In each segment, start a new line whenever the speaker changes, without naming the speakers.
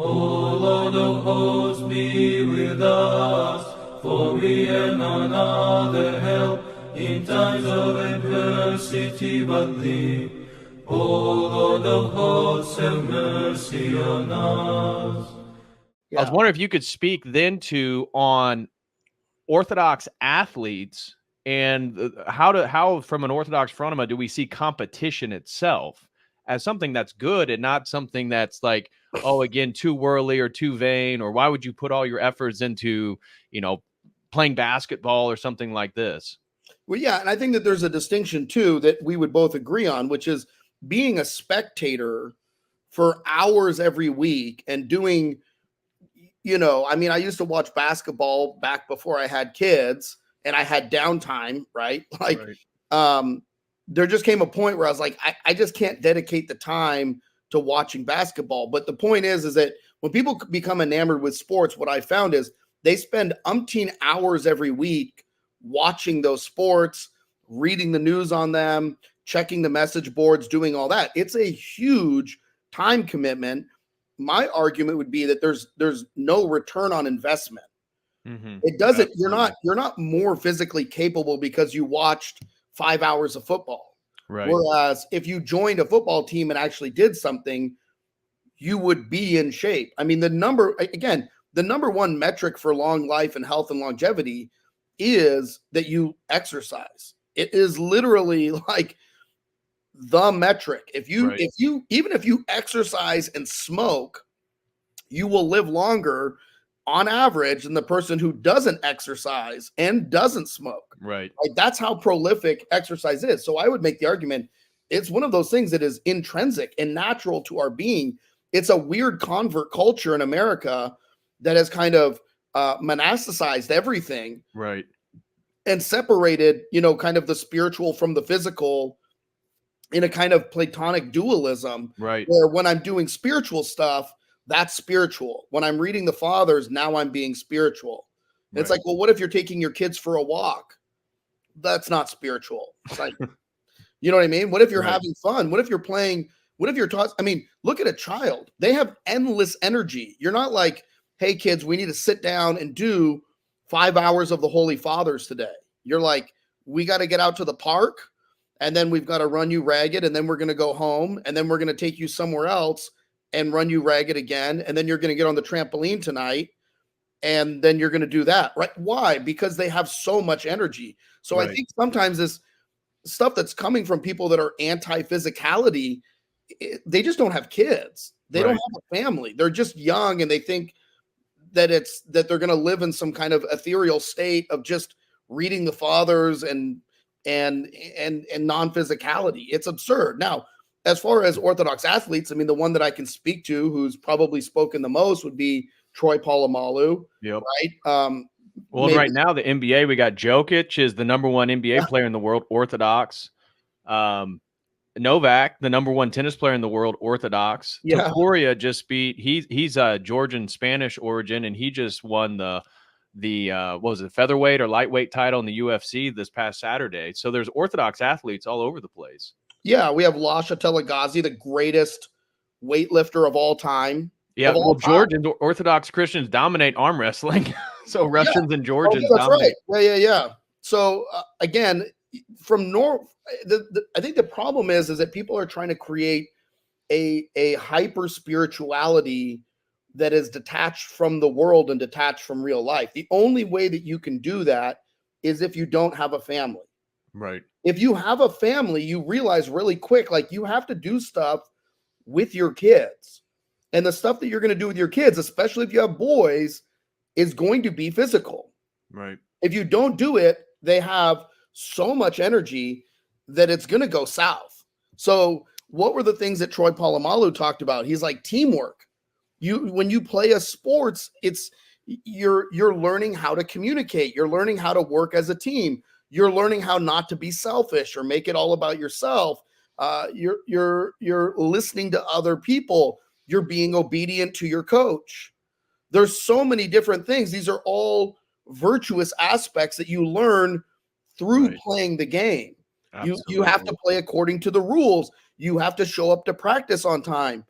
O Lord of hosts, be with us, for we have none other help in times of adversity but thee. O Lord of hosts, have mercy on us.
I was wondering if you could speak then on Orthodox athletes and how from an Orthodox frontima do we see competition itself as something that's good and not something that's like, oh, again, too whirly or too vain, or why would you put all your efforts into, playing basketball or something like this?
Well, yeah, and I think that there's a distinction too that we would both agree on, which is being a spectator for hours every week and doing, I used to watch basketball back before I had kids and I had downtime, right? Like, right. There just came a point where I was like, I just can't dedicate the time to watching basketball. But the point is that when people become enamored with sports, what I found is they spend umpteen hours every week watching those sports, reading the news on them, checking the message boards, doing all that. It's a huge time commitment. My argument would be that there's no return on investment. Mm-hmm. It doesn't. Absolutely. You're not more physically capable because you watched 5 hours of football. Right. Whereas if you joined a football team and actually did something, you would be in shape. I mean, the number one metric for long life and health and longevity is that you exercise. It is literally like the metric. If you exercise and smoke, you will live longer on average than the person who doesn't exercise and doesn't smoke.
Right.
Like, that's how prolific exercise is. So I would make the argument it's one of those things that is intrinsic and natural to our being. It's a weird convert culture in America that has kind of monasticized everything.
Right.
And separated, kind of the spiritual from the physical in a kind of Platonic dualism.
Right.
Where when I'm doing spiritual stuff, that's spiritual. When I'm reading the Fathers, now I'm being spiritual. Right. It's like, well, what if you're taking your kids for a walk? That's not spiritual. It's like, you know what I mean? What if you're having fun? What if you're playing? What if you're taught? I mean, look at a child. They have endless energy. You're not like, hey, kids, we need to sit down and do 5 hours of the Holy Fathers today. You're like, we got to get out to the park, and then we've got to run you ragged, and then we're going to go home, and then we're going to take you somewhere else and run you ragged again, and then you're going to get on the trampoline tonight, and then you're going to do that, right? Why? Because they have so much energy. So right. I think sometimes this stuff that's coming from people that are anti-physicality, they just don't have kids. They don't have a family. They're just young, and they think that they're going to live in some kind of ethereal state of just reading the Fathers and non-physicality. It's absurd. Now, as far as Orthodox athletes, I mean, the one that I can speak to who's probably spoken the most would be Troy Polamalu.
Yep.
Right.
Well, right now, the NBA, we got Jokic is the number one NBA player in the world, Orthodox. Novak, the number one tennis player in the world, Orthodox.
Yeah.
Topuria just beat, he's a Georgian Spanish origin, and he just won the what was it, featherweight or lightweight title in the UFC this past Saturday. So there's Orthodox athletes all over the place.
Yeah, we have Lasha Telagazi, the greatest weightlifter of all time.
Yeah, well, Georgians, Orthodox Christians dominate arm wrestling. So Russians and Georgians dominate.
Right. Yeah. So again, from I think the problem is that people are trying to create a hyper spirituality that is detached from the world and detached from real life. The only way that you can do that is if you don't have a family.
Right.
If you have a family, you realize really quick, like, you have to do stuff with your kids. And the stuff that you're going to do with your kids, especially if you have boys, is going to be physical.
Right.
If you don't do it, they have so much energy that it's going to go south. So what were the things that Troy Polamalu talked about? He's like, teamwork. When you play a sports, you're learning how to communicate. You're learning how to work as a team. You're learning how not to be selfish or make it all about yourself. You're listening to other people. You're being obedient to your coach. There's so many different things. These are all virtuous aspects that you learn through playing the game. You have to play according to the rules. You have to show up to practice on time.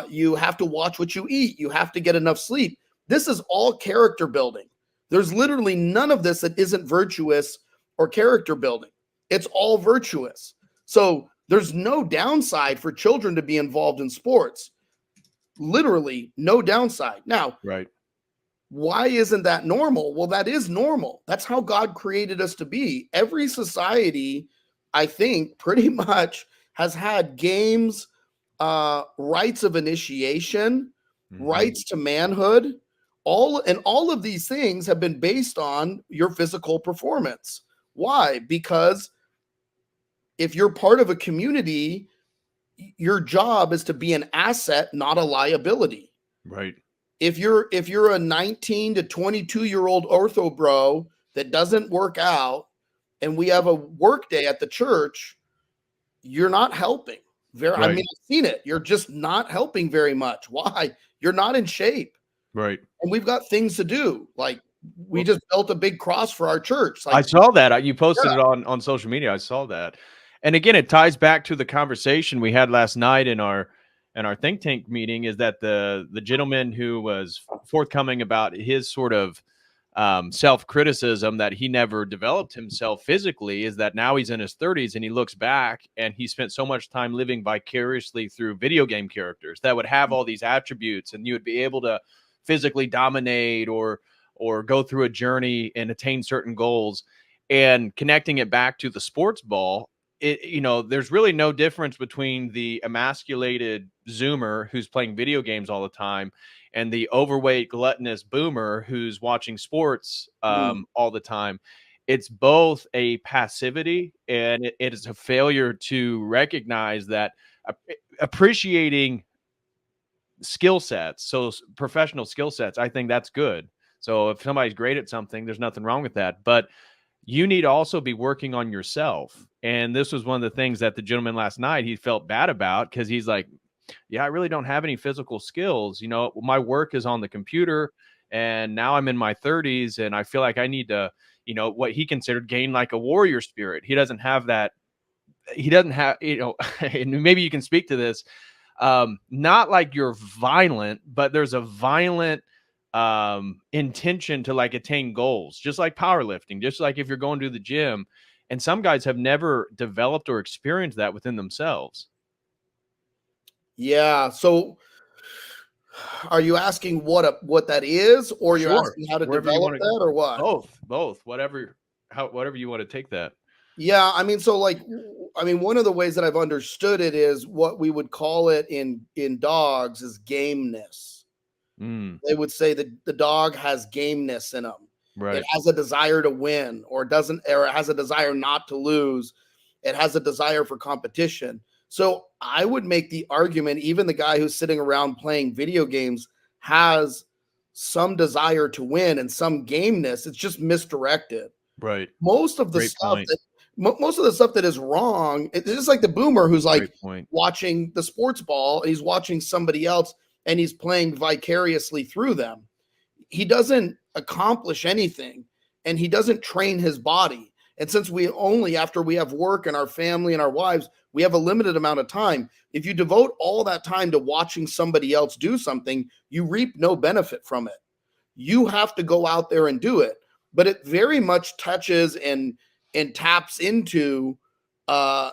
You have to watch what you eat. You have to get enough sleep. This is all character building. There's literally none of this that isn't virtuous or character building. It's all virtuous. So there's no downside for children to be involved in sports. Literally no downside. Now,
Right.
why isn't that normal? Well, that is normal. That's how God created us to be. Every society, I think, pretty much has had games, rites of initiation, rights to manhood, all of these things have been based on your physical performance. Why? Because if you're part of a community, your job is to be an asset, not a liability.
Right.
If you're a 19 to 22-year-old ortho bro that doesn't work out and we have a work day at the church, you're not helping. I
Right.
mean, I've seen it. You're just not helping very much. Why? You're not in shape.
Right.
And we've got things to do. Like we
Well,
just built a big cross for our church.
I
Like,
saw that. You posted
yeah,
it on social media. I saw that. And again, it ties back to the conversation we had last night in our think tank meeting, is that the gentleman who was forthcoming about his sort of self-criticism that he never developed himself physically, is that now he's in his 30s and he looks back and he spent so much time living vicariously through video game characters that would have all these attributes, and you would be able to physically dominate or go through a journey and attain certain goals. And connecting it back to the sports ball, there's really no difference between the emasculated Zoomer who's playing video games all the time and the overweight gluttonous boomer who's watching sports all the time. It's both a passivity, and it is a failure to recognize that appreciating skill sets, so professional skill sets, I think that's good. So if somebody's great at something, there's nothing wrong with that. But you need to also be working on yourself. And this was one of the things that the gentleman last night, he felt bad about, because he's like, yeah, I really don't have any physical skills. My work is on the computer, and now I'm in my 30s and I feel like I need to, what he considered gain like a warrior spirit. He doesn't have that. He doesn't have, and maybe you can speak to this. Not like you're violent, but there's a violent intention to like attain goals, just like powerlifting, just like if you're going to the gym. And some guys have never developed or experienced that within themselves.
yeah. So are you asking what that is, or you're
Sure.
asking how to
Wherever you
develop
wanna-
that, or what?
Both, whatever you want to take that.
Yeah, I mean, so like, one of the ways that I've understood it is what we would call it in dogs is gameness. They would say that the dog has gameness in them.
Right.
It has a desire to win, or it has a desire not to lose. It has a desire for competition. So I would make the argument, even the guy who's sitting around playing video games has some desire to win and some gameness. It's just misdirected.
Right.
Most of the
Great
stuff
point.
most of the stuff that is wrong, it's just like the boomer who's like
Great point.
watching the sports ball and he's watching somebody else and he's playing vicariously through them. He doesn't accomplish anything, and he doesn't train his body. And since after we have work and our family and our wives, we have a limited amount of time. If you devote all that time to watching somebody else do something, you reap no benefit from it. You have to go out there and do it. But it very much touches and taps into a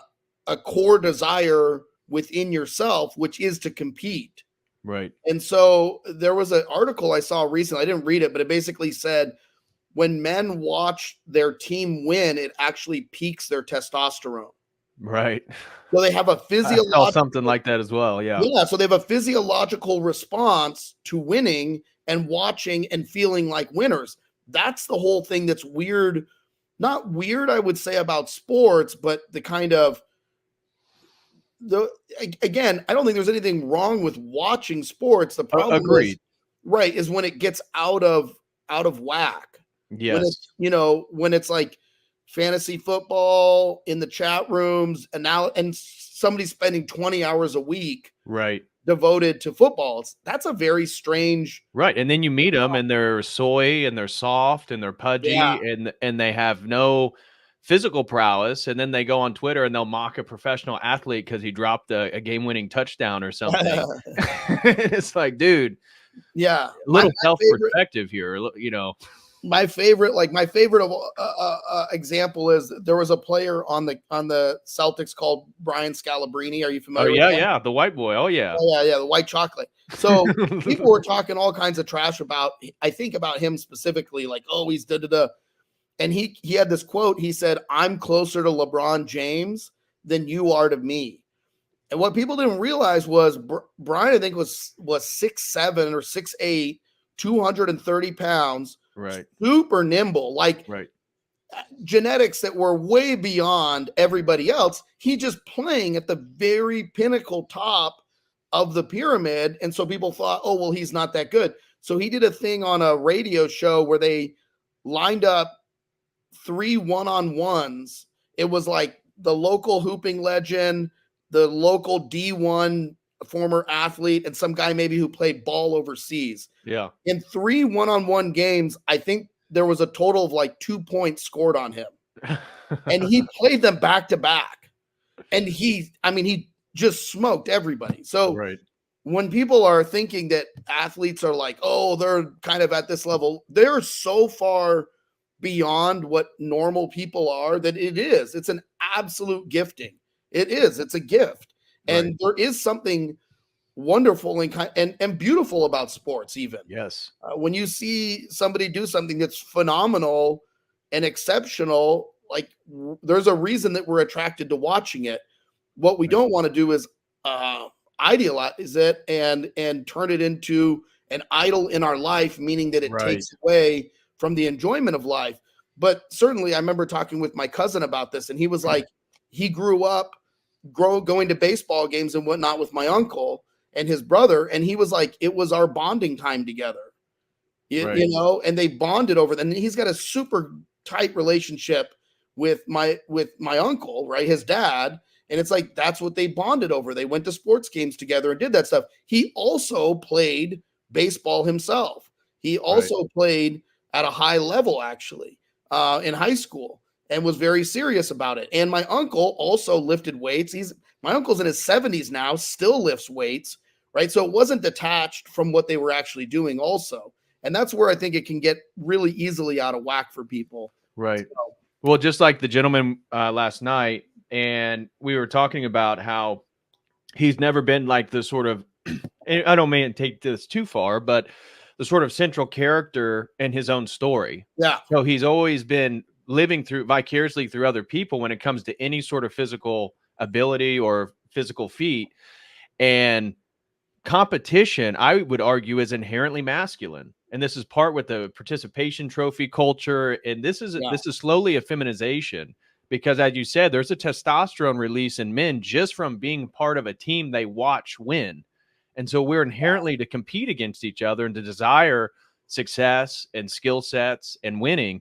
core desire within yourself, which is to compete.
Right.
And so there was an article I saw recently. I didn't read it, but it basically said when men watch their team win, it actually peaks their testosterone.
Right.
So they have a
I saw
physiological
something like that as well. Yeah.
Yeah, so they have a physiological response to winning and watching and feeling like winners. That's the whole thing that's weird. Not weird, I would say, about sports, but the kind of again, I don't think there's anything wrong with watching sports. The problem
Agreed.
is when it gets out of whack.
Yes.
When it's like fantasy football in the chat rooms and somebody's spending 20 hours a week
Right.
devoted to football. That's a very strange.
Right. And then you meet them and they're soy and they're soft and they're pudgy,
Yeah.
and they have no physical prowess, and then they go on Twitter and they'll mock a professional athlete because he dropped a game-winning touchdown or something. It's like, dude,
yeah,
a little self-perspective here, you know.
My favorite example is there was a player on the Celtics called Brian Scalabrine. Are you familiar?
Oh,
with him?
Yeah, the white boy. Oh yeah,
the white chocolate. So people were talking all kinds of trash about, I think, about him specifically, like, oh, he's da-da-da. And he had this quote. He said, "I'm closer to LeBron James than you are to me." And what people didn't realize was Brian, I think, was 6'7" or 6'8", 230 pounds,
right,
super nimble, like genetics that were way beyond everybody else. He just playing at the very pinnacle top of the pyramid. And so people thought, oh, well, he's not that good. So he did a thing on a radio show where they lined up 3 one-on-ones. It was like the local hooping legend, the local D1 former athlete, and some guy maybe who played ball overseas.
Yeah.
In 3 one-on-one games, I think there was a total of like 2 points scored on him. And he played them back to back. And he just smoked everybody. So when people are thinking that athletes are like, oh, they're kind of at this level, they're so far beyond what normal people are that it's an absolute gifting. It is. It's a gift. And there is something wonderful and beautiful about sports, even.
Yes.
When you see somebody do something that's phenomenal and exceptional, like, there's a reason that we're attracted to watching it. What we don't want to do is idealize it and turn it into an idol in our life, meaning that it takes away from the enjoyment of life. But certainly I remember talking with my cousin about this, and he was like, he grew up going to baseball games and whatnot with my uncle and his brother. And he was like, it was our bonding time together, you know, and they bonded over that. And he's got a super tight relationship with my uncle, right? His dad. And it's like, that's what they bonded over. They went to sports games together and did that stuff. He also played baseball himself. He also played at a high level, actually, in high school, and was very serious about it. And my uncle also lifted weights. My uncle's in his 70s now, still lifts weights, right? So it wasn't detached from what they were actually doing also. And that's where I think it can get really easily out of whack for people.
Right. So, well, just like the gentleman last night, and we were talking about how he's never been like the sort of, I don't mean to take this too far, but the sort of central character in his own story.
Yeah.
So he's always been living vicariously through other people when it comes to any sort of physical ability or physical feat. And competition, I would argue, is inherently masculine. And this is part with the participation trophy culture. And this is slowly a feminization, because, as you said, there's a testosterone release in men just from being part of a team they watch win. And so we're inherently to compete against each other and to desire success and skill sets and winning.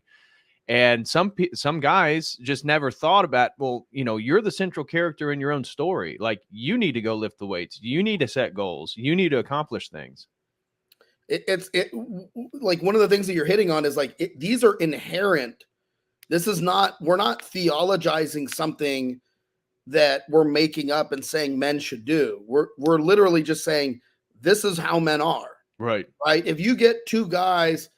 And some guys just never thought about, well, you know, you're the central character in your own story. Like, you need to go lift the weights. You need to set goals. You need to accomplish things.
It's like one of the things that you're hitting on is like, these are inherent. This is not, we're not theologizing something that we're making up and saying men should do. We're literally just saying, this is how men are.
Right.
If you get two guys,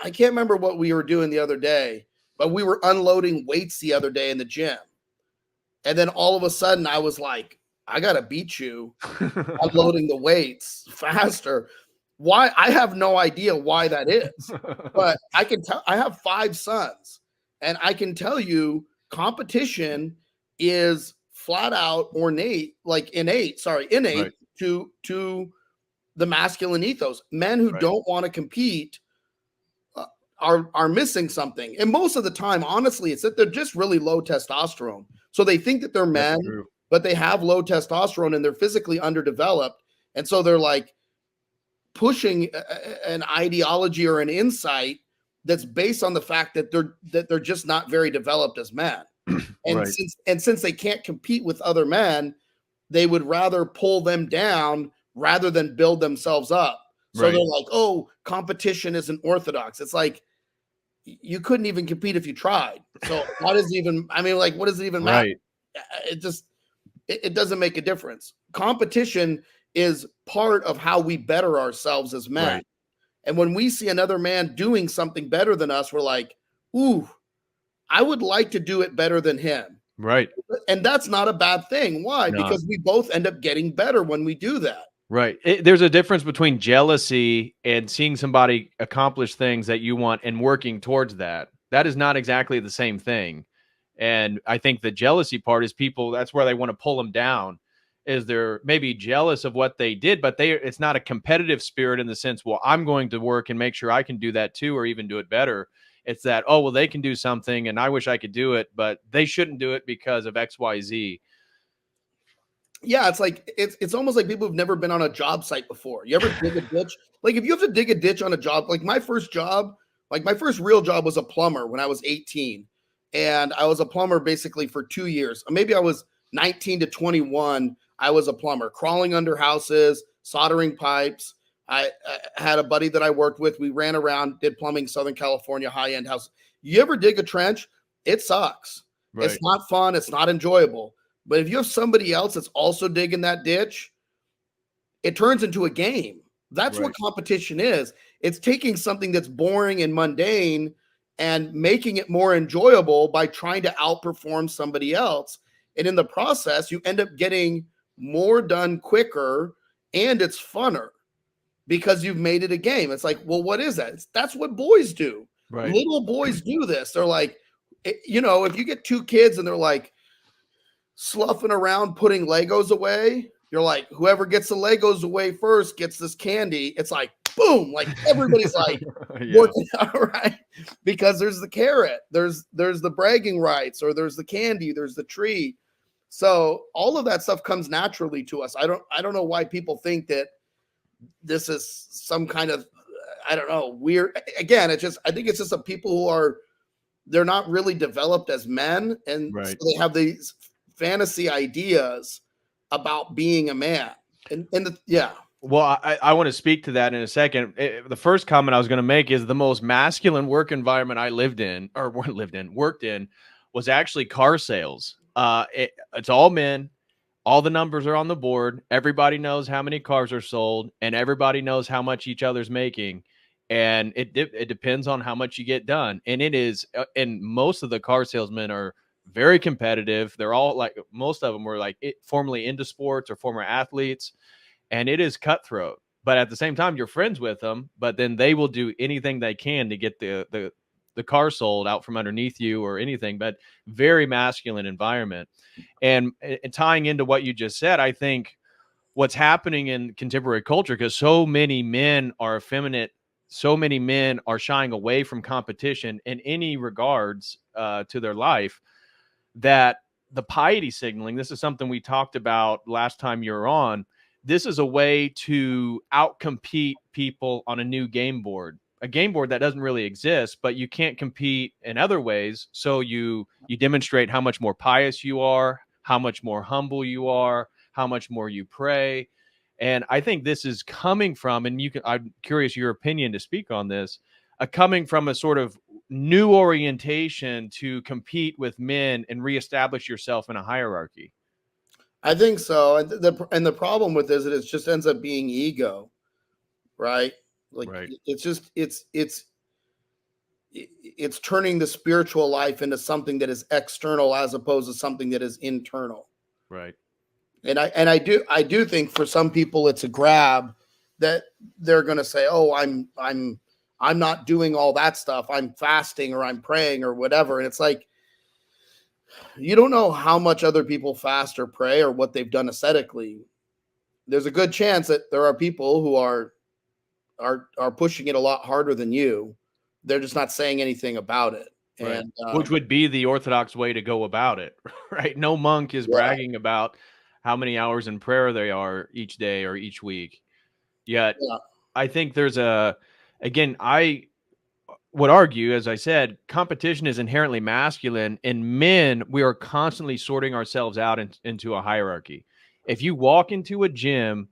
I can't remember what we were doing the other day, but we were unloading weights the other day in the gym. And then all of a sudden I was like, I got to beat you unloading the weights faster. Why? I have no idea why that is, but I can tell. I have 5 sons, and I can tell you competition is flat out innate to the masculine ethos. Men who don't want to compete are missing something. And most of the time, honestly, it's that they're just really low testosterone. So they think that they're men, but they have low testosterone and they're physically underdeveloped. And so they're like pushing an ideology or an insight that's based on the fact that they're just not very developed as men. And since they can't compete with other men, they would rather pull them down rather than build themselves up. So they're like, oh, competition isn't orthodox. It's like, you couldn't even compete if you tried. So what does it even, I mean, like, what does it even matter?
Right.
It just, it doesn't make a difference. Competition is part of how we better ourselves as men.
Right.
And when we see another man doing something better than us, we're like, ooh, I would like to do it better than him.
Right.
And that's not a bad thing. Why?
No.
Because we both end up getting better when we do that.
Right. There's a difference between jealousy and seeing somebody accomplish things that you want and working towards that. That is not exactly the same thing. And I think the jealousy part is people, that's where they want to pull them down, is they're maybe jealous of what they did, but it's not a competitive spirit in the sense, well, I'm going to work and make sure I can do that too, or even do it better. It's that, oh, well, they can do something and I wish I could do it, but they shouldn't do it because of X, Y, Z.
Yeah, it's like it's almost like people who've never been on a job site before. You ever dig a ditch? Like if you have to dig a ditch on a job, like my first job, like my first real job was a plumber when I was 18. And I was a plumber basically for 2 years. Maybe I was 19 to 21. I was a plumber, crawling under houses, soldering pipes. I had a buddy that I worked with. We ran around, did plumbing, Southern California, high-end house. You ever dig a trench? It sucks.
Right.
It's not fun. It's not enjoyable. But if you have somebody else that's also digging that ditch, it turns into a game. That's
Right.
what competition is. It's taking something that's boring and mundane and making it more enjoyable by trying to outperform somebody else. And in the process, you end up getting more done quicker and it's funner because you've made it a game. It's like, well, what is that? That's what boys do.
Right.
Little boys do this. They're like, you know, if you get two kids and they're like, sloughing around putting Legos away, you're like, whoever gets the Legos away first gets this candy. It's like, boom, like everybody's like
Yeah.
working out, right? Because there's the carrot, there's the bragging rights, or there's the candy, there's the tree. So all of that stuff comes naturally to us. I don't know why people think that this is some kind of, I don't know, weird. Again, I think it's just some people who they're not really developed as men, and
Right.
so they have these fantasy ideas about being a man. Yeah.
Well, I want to speak to that in a second. The first comment I was going to make is the most masculine work environment I worked in was actually car sales. It's all men. All the numbers are on the board. Everybody knows how many cars are sold, and everybody knows how much each other's making. And it depends on how much you get done. And it is, and most of the car salesmen are very competitive. They're all like, most of them were like formerly into sports or former athletes, and it is cutthroat. But at the same time, you're friends with them, but then they will do anything they can to get the car sold out from underneath you or anything. But very masculine environment. And tying into what you just said, I think what's happening in contemporary culture, because so many men are effeminate, so many men are shying away from competition in any regards to their life, that the piety signaling, this is something we talked about last time you were on. This is a way to outcompete people on a new game board, a game board that doesn't really exist, but you can't compete in other ways. So you demonstrate how much more pious you are, how much more humble you are, how much more you pray. And I think this is coming from, and I'm curious your opinion to speak on this, coming from a sort of new orientation to compete with men and reestablish yourself in a hierarchy.
I think so. And the problem with this is it just ends up being ego, right? Like
Right.
it's just it's turning the spiritual life into something that is external as opposed to something that is internal.
Right.
And I do think for some people it's a grab that they're going to say, "Oh, I'm not doing all that stuff. I'm fasting or I'm praying or whatever." And it's like, you don't know how much other people fast or pray or what they've done ascetically. There's a good chance that there are people who are pushing it a lot harder than you. They're just not saying anything about it.
Right.
And
which would be the Orthodox way to go about it, right? No monk is bragging about how many hours in prayer they are each day or each week. Yet, I think there's again, I would argue, as I said, competition is inherently masculine. And men, we are constantly sorting ourselves out into a hierarchy. If you walk into a gym,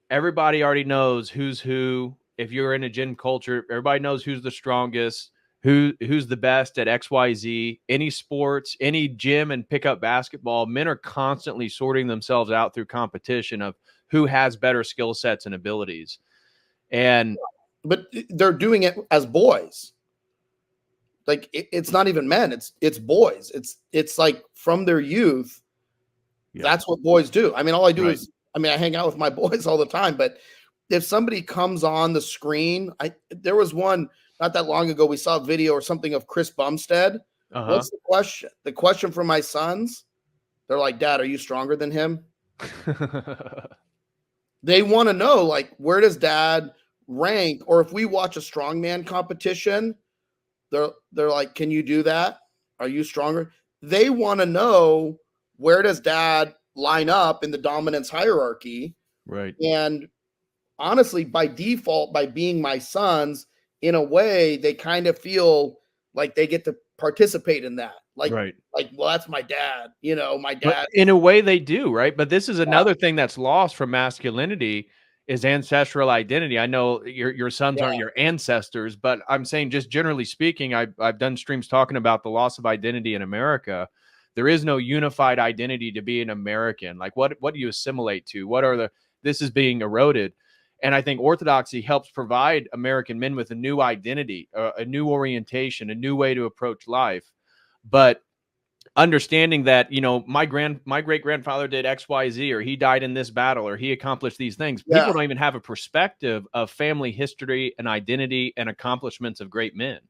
everybody already knows who's who. If you're in a gym culture, everybody knows who's the strongest. who's the best at XYZ, any sports, any gym and pick up basketball. Men are constantly sorting themselves out through competition of who has better skill sets and abilities.
But they're doing it as boys. Like it's not even men, it's boys. It's like from their youth. Yeah. That's what boys do. I mean, all I do is, I hang out with my boys all the time, but if somebody comes on the screen, there was one not that long ago, we saw a video or something of Chris Bumstead. What's the question? The question from my sons, they're like, Dad, are you stronger than him? They want to know, like, where does Dad rank? Or if we watch a strongman competition, they're like, can you do that? Are you stronger? They want to know, where does Dad line up in the dominance hierarchy?
Right.
And honestly, by default, by being my sons, in a way, they kind of feel like they get to participate in that. Like, well, that's my dad, my dad.
But in a way they do, right? But this is another thing that's lost from masculinity is ancestral identity. I know your sons aren't your ancestors, but I'm saying, just generally speaking, I've done streams talking about the loss of identity in America. There is no unified identity to be an American. Like, what do you assimilate to? This is being eroded. And I think Orthodoxy helps provide American men with a new identity, a new orientation, a new way to approach life. But understanding that, my great grandfather did X, Y, Z, or he died in this battle, or he accomplished these things. Yeah. People don't even have a perspective of family history and identity and accomplishments of great men.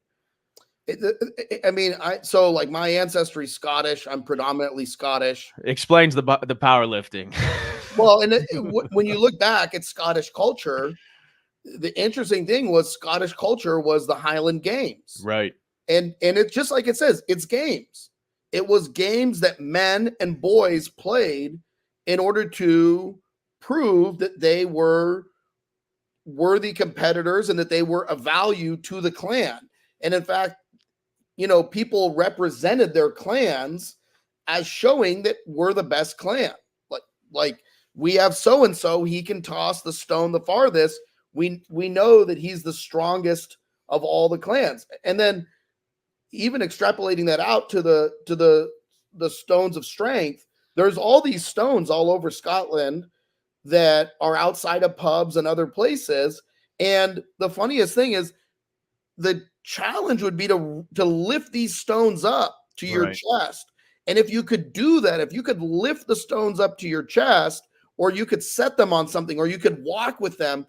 So like my ancestry is Scottish. I'm predominantly Scottish.
Explains the powerlifting.
Well, and when you look back at Scottish culture, the interesting thing was Scottish culture was the Highland Games.
Right.
And it's just like it says, it's games. It was games that men and boys played in order to prove that they were worthy competitors and that they were of value to the clan. And in fact, people represented their clans as showing that we're the best clan. Like we have so-and-so, he can toss the stone the farthest. We know that he's the strongest of all the clans. And then even extrapolating that out to the stones of strength, there's all these stones all over Scotland that are outside of pubs and other places. And the funniest thing is, the challenge would be to lift these stones up to your chest. And if you could do that, if you could lift the stones up to your chest, or you could set them on something, or you could walk with them,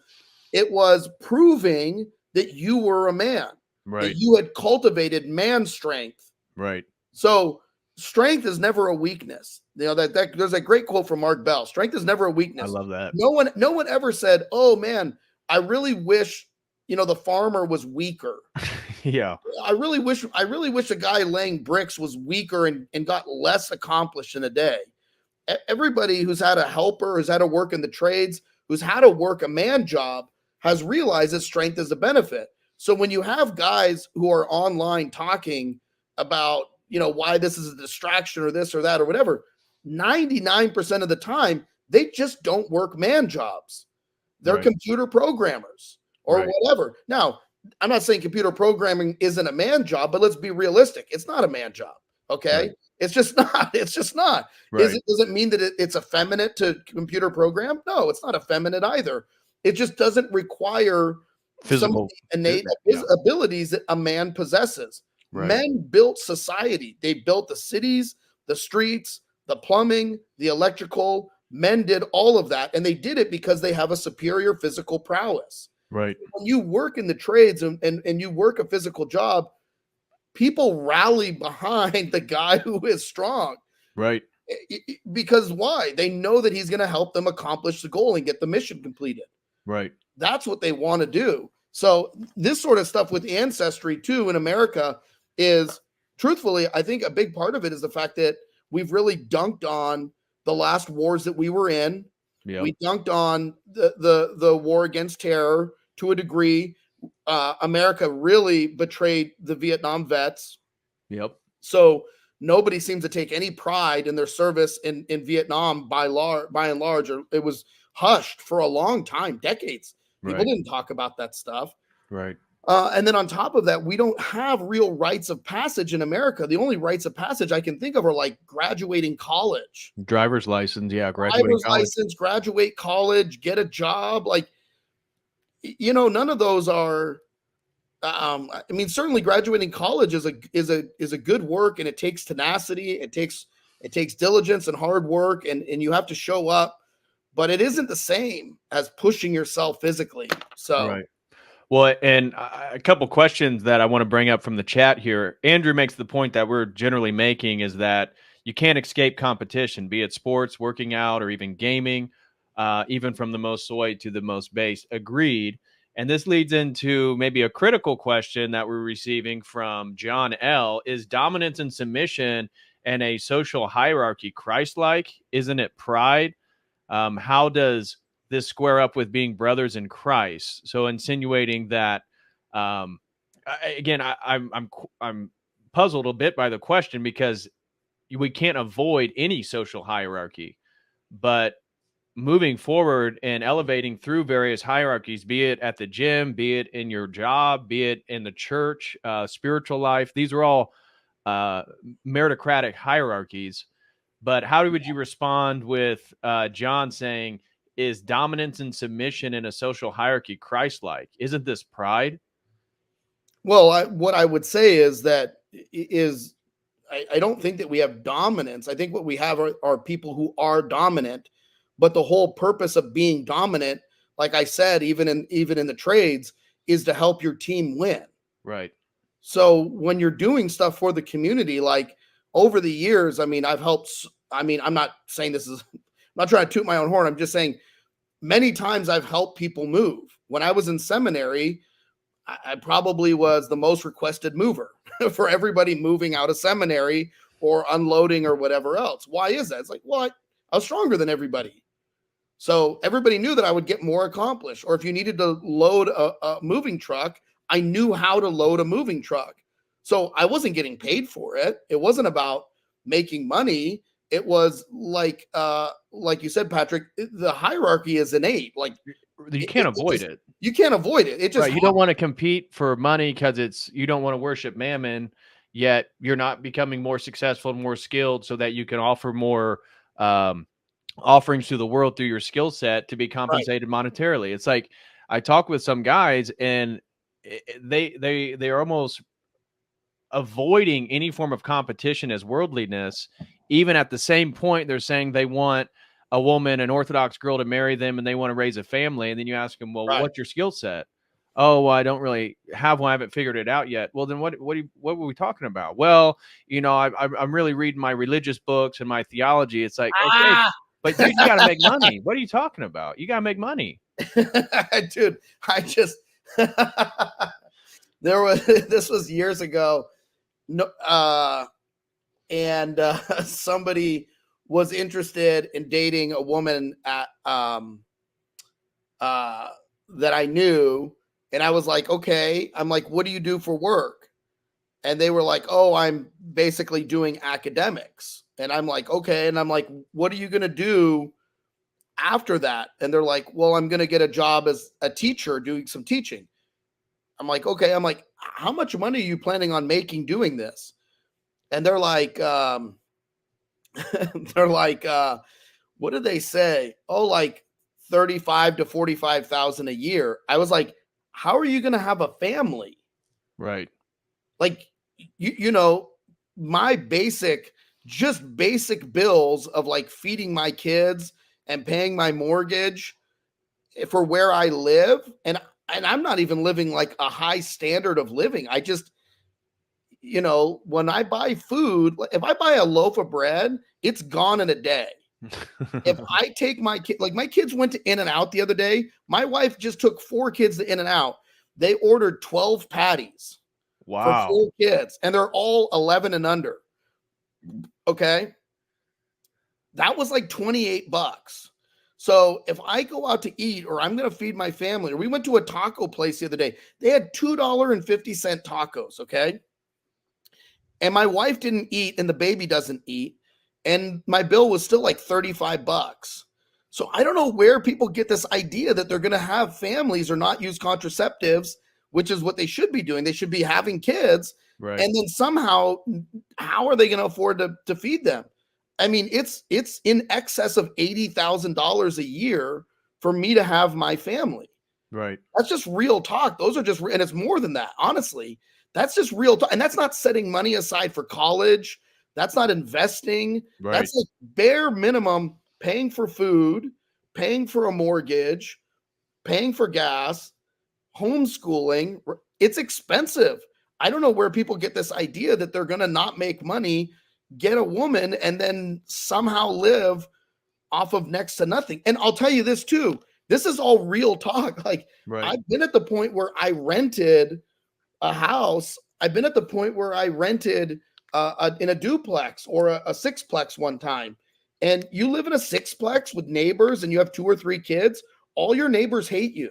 it was proving that you were a man, that you had cultivated man strength.
Right.
So strength is never a weakness. That there's a great quote from Mark Bell. Strength is never a weakness.
I love that.
No one ever said, oh man, I really wish, the farmer was weaker.
Yeah.
I really wish a guy laying bricks was weaker and got less accomplished in a day. Everybody who's had a helper, who's had to work in the trades, who's had to work a man job, has realized that strength is a benefit. So when you have guys who are online talking about, why this is a distraction or this or that or whatever, 99% of the time, they just don't work man jobs. They're computer programmers or whatever. Now, I'm not saying computer programming isn't a man job, but let's be realistic. It's not a man job. Okay. Right. It's just not. Right. Does it mean that it's effeminate to computer program? No, it's not effeminate either. It just doesn't require physical innate abilities that a man possesses. Right. Men built society. They built the cities, the streets, the plumbing, the electrical. Men did all of that. And they did it because they have a superior physical prowess.
Right.
When you work in the trades and you work a physical job, people rally behind the guy who is strong.
Right.
Because why? They know that he's going to help them accomplish the goal and get the mission completed.
Right.
That's what they want to do. So this sort of stuff with ancestry too in America is, truthfully, I think a big part of it is the fact that we've really dunked on the last wars that we were in. Yep. We dunked on the war against terror to a degree. America really betrayed the Vietnam vets.
Yep.
So nobody seems to take any pride in their service in Vietnam by and large. Or it was hushed for a long time, decades. People didn't talk about that stuff.
Right.
And then on top of that, we don't have real rites of passage in America. The only rites of passage I can think of are like graduating college,
Driver's license, yeah, graduating
driver's
college.
license, graduate college, get a job. Like, none of those are. I mean, certainly graduating college is a good work, and it takes tenacity. It takes diligence and hard work, and you have to show up. But it isn't the same as pushing yourself physically. So.
Right. Well, and a couple questions that I want to bring up from the chat here. Andrew makes the point that we're generally making is that you can't escape competition, be it sports, working out, or even gaming, even from the most soy to the most base. Agreed. And this leads into maybe a critical question that we're receiving from John L. Is dominance and submission and a social hierarchy Christ-like? Isn't it pride? How does this square up with being brothers in Christ? So insinuating that, I'm puzzled a bit by the question because we can't avoid any social hierarchy, but moving forward and elevating through various hierarchies, be it at the gym, be it in your job, be it in the church, spiritual life, these are all meritocratic hierarchies. But how would you respond with John saying, is dominance and submission in a social hierarchy Christ-like? Isn't this pride?
Well, what I would say is that I don't think that we have dominance. I think what we have are people who are dominant, but the whole purpose of being dominant, like I said, even in the trades, is to help your team win.
Right.
So when you're doing stuff for the community, like over the years, I mean, I'm not saying this is, I'm not trying to toot my own horn. I'm just saying many times I've helped people move. When I was in seminary, I probably was the most requested mover for everybody moving out of seminary or unloading or whatever else. Why is that? It's like, well, I was stronger than everybody. So everybody knew that I would get more accomplished. Or if you needed to load a moving truck, I knew how to load a moving truck. So I wasn't getting paid for it. It wasn't about making money. It was like you said, Patrick, the hierarchy is innate. Like
you can't avoid it.
You can't avoid it. It just
right. You don't want to compete for money because you don't want to worship mammon, yet you're not becoming more successful and more skilled so that you can offer more offerings to the world through your skill set to be compensated monetarily. It's like I talk with some guys and they're almost avoiding any form of competition as worldliness. Even at the same point, they're saying they want a woman, an Orthodox girl, to marry them and they want to raise a family. And then you ask them, well, what's your skill set? Oh, well, I don't really have one. I haven't figured it out yet. Well, then what were we talking about? Well, I'm really reading my religious books and my theology. It's like, okay, but dude, you got to make money. What are you talking about? You got to make money.
Dude, this was years ago. No, and somebody was interested in dating a woman at that I knew, and I was like, okay. I'm like, what do you do for work? And they were like, oh, I'm basically doing academics. And I'm like, okay. And I'm like, what are you going to do after that? And they're like, well, I'm going to get a job as a teacher doing some teaching. I'm like, okay. I'm like, how much money are you planning on making doing this? And they're like, what did they say? Oh, like 35 to 45,000 a year. I was like, how are you going to have a family?
Right.
Like, my basic bills of like feeding my kids and paying my mortgage for where I live. And I'm not even living like a high standard of living. I just, when I buy food, if I buy a loaf of bread, it's gone in a day. If I take my kid, like my kids went to In-N-Out the other day. My wife just took 4 kids to In-N-Out. They ordered 12 patties for 4 kids, and they're all 11 and under. Okay. That was like $28. So if I go out to eat or I'm going to feed my family, or we went to a taco place the other day, they had $2.50 tacos. Okay. And my wife didn't eat and the baby doesn't eat. And my bill was still like $35. So I don't know where people get this idea that they're going to have families or not use contraceptives which is what they should be doing. They should be having kids.
Right.
And then somehow, how are they going to afford to feed them? I mean, it's in excess of $80,000 a year for me to have my family.
Right.
That's just real talk. Those are just, and it's more than that, honestly. That's just real talk. And that's not setting money aside for college. That's not investing.
Right.
That's like bare minimum paying for food, paying for a mortgage, paying for gas, homeschooling. It's expensive. I don't know where people get this idea that they're going to not make money, get a woman, and then somehow live off of next to nothing. And I'll tell you this too. This is all real talk. Like,
Right.
I've been at the point where I rented a house. I've been at the point where I rented in a duplex or a sixplex one time. And you live in a sixplex with neighbors and you have 2 or 3 kids. All your neighbors hate you.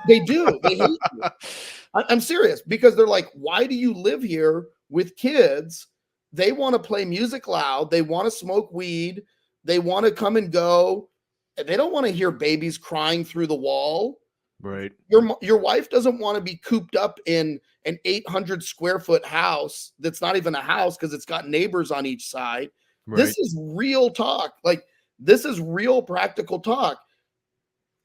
They do. They hate you. I'm serious, because they're like, why do you live here with kids? They want to play music loud. They want to smoke weed. They want to come and go. They don't want to hear babies crying through the wall.
Right.
Your wife doesn't want to be cooped up in an 800 square foot house that's not even a house because it's got neighbors on each side.
Right.
This is real talk. Like, this is real practical talk.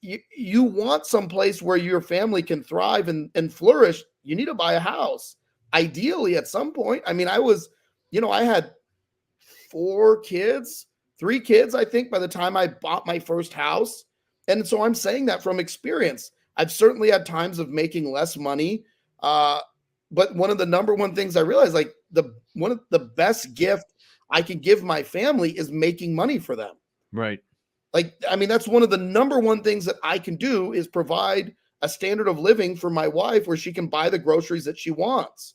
You want some place where your family can thrive and flourish. You need to buy a house. Ideally, at some point. I mean, I had 3 kids, I think, by the time I bought my first house. And so I'm saying that from experience. I've certainly had times of making less money. But one of the number one things I realized, like, one of the best gift I can give my family is making money for them.
Right.
Like, I mean, that's one of the number one things that I can do, is provide a standard of living for my wife where she can buy the groceries that she wants.